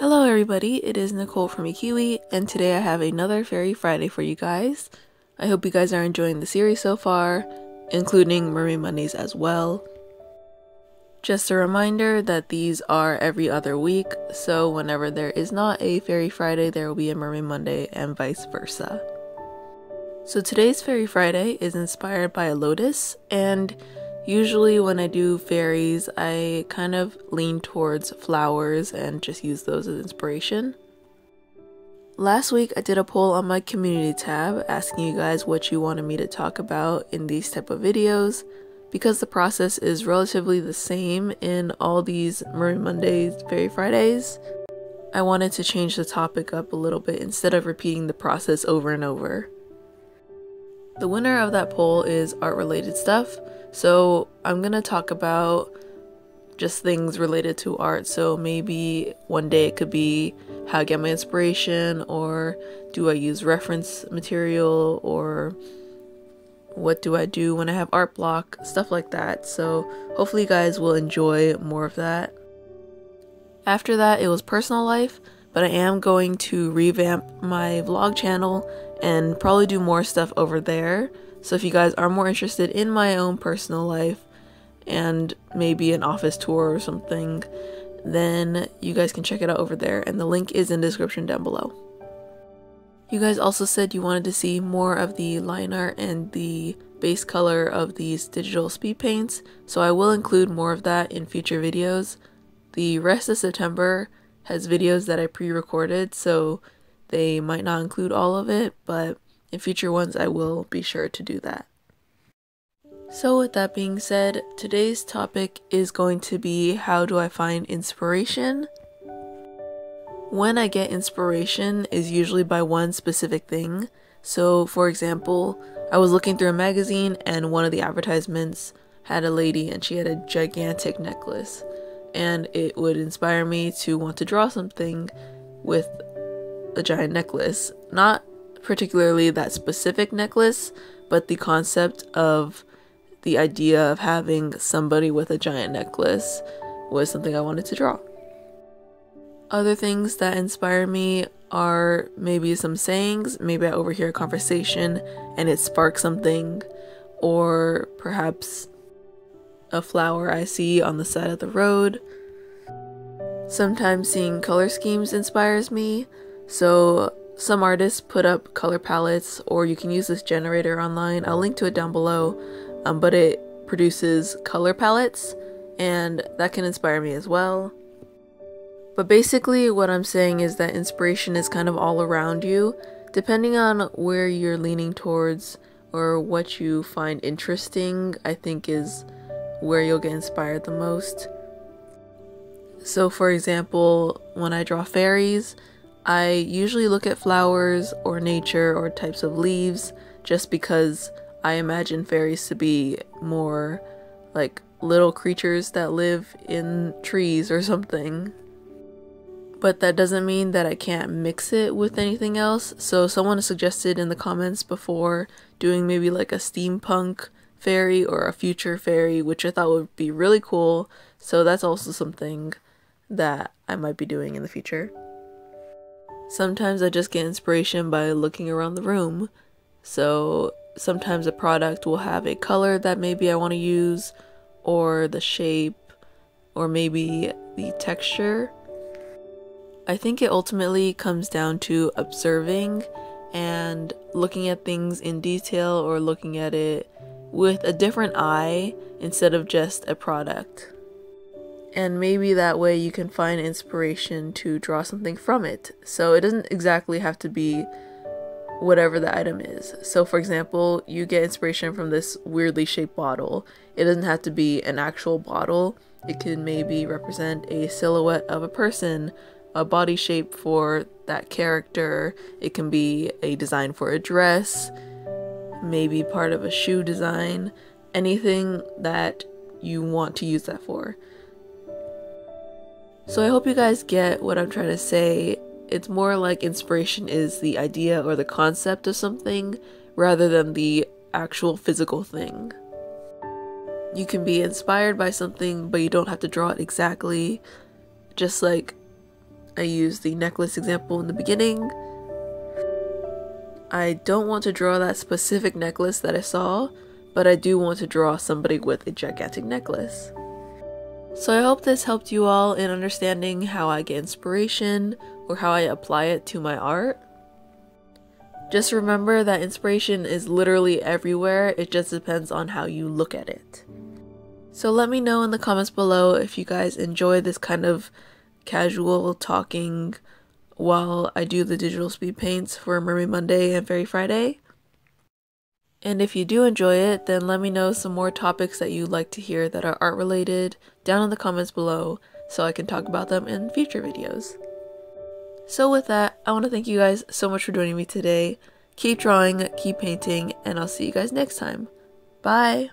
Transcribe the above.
Hello everybody, it is Nicole from iiKiui, and today I have another Fairy Friday for you guys. I hope you guys are enjoying the series so far, including Mermaid Mondays as well. Just a reminder that these are every other week, so whenever there is not a Fairy Friday, there will be a Mermaid Monday and vice versa. So today's Fairy Friday is inspired by a lotus, and usually when I do fairies, I kind of lean towards flowers and just use those as inspiration. Last week I did a poll on my community tab asking you guys what you wanted me to talk about in these type of videos. Because the process is relatively the same in all these Mermaid Mondays, Fairy Fridays, I wanted to change the topic up a little bit instead of repeating the process over and over. The winner of that poll is art related stuff. So I'm gonna talk about just things related to art. So maybe one day it could be how I get my inspiration, or do I use reference material, or what do I do when I have art block, stuff like that. So hopefully you guys will enjoy more of that. After that, it was personal life, but I am going to revamp my vlog channel and probably do more stuff over there. So if you guys are more interested in my own personal life and maybe an office tour or something, then you guys can check it out over there, and the link is in the description down below. You guys also said you wanted to see more of the line art and the base color of these digital speed paints, so I will include more of that in future videos. The rest of September has videos that I pre-recorded, so they might not include all of it, but in future ones I will be sure to do that. So with that being said, today's topic is going to be how do I find inspiration? When I get inspiration is usually by one specific thing. So for example, I was looking through a magazine and one of the advertisements had a lady and she had a gigantic necklace, and it would inspire me to want to draw something with a giant necklace. Not particularly that specific necklace, but the concept of the idea of having somebody with a giant necklace was something I wanted to draw. Other things that inspire me are maybe some sayings. Maybe I overhear a conversation and it sparks something, or perhaps a flower I see on the side of the road. Sometimes seeing color schemes inspires me. So some artists put up color palettes, or you can use this generator online. I'll link to it down below, but it produces color palettes, and that can inspire me as well. But basically what I'm saying is that inspiration is kind of all around you, depending on where you're leaning towards or what you find interesting. I think is where you'll get inspired the most. So for example, when I draw fairies, I usually look at flowers or nature or types of leaves, just because I imagine fairies to be more like little creatures that live in trees or something. But that doesn't mean that I can't mix it with anything else. So someone suggested in the comments before doing maybe like a steampunk fairy or a future fairy, which I thought would be really cool. So that's also something that I might be doing in the future. Sometimes I just get inspiration by looking around the room. So sometimes a product will have a color that maybe I want to use, or the shape, or maybe the texture. I think it ultimately comes down to observing and looking at things in detail, or looking at it with a different eye instead of just a product. And maybe that way you can find inspiration to draw something from it. So it doesn't exactly have to be whatever the item is. So for example, you get inspiration from this weirdly shaped bottle. It doesn't have to be an actual bottle. It can maybe represent a silhouette of a person, a body shape for that character. It can be a design for a dress, maybe part of a shoe design, anything that you want to use that for. So I hope you guys get what I'm trying to say. It's more like inspiration is the idea or the concept of something rather than the actual physical thing. You can be inspired by something, but you don't have to draw it exactly. Just like I used the necklace example in the beginning. I don't want to draw that specific necklace that I saw, but I do want to draw somebody with a gigantic necklace. So I hope this helped you all in understanding how I get inspiration or how I apply it to my art. Just remember that inspiration is literally everywhere, it just depends on how you look at it. So let me know in the comments below if you guys enjoy this kind of casual talking while I do the digital speed paints for Mermaid Monday and Fairy Friday. And if you do enjoy it, then let me know some more topics that you'd like to hear that are art related down in the comments below so I can talk about them in future videos. So with that, I want to thank you guys so much for joining me today. Keep drawing, keep painting, and I'll see you guys next time. Bye!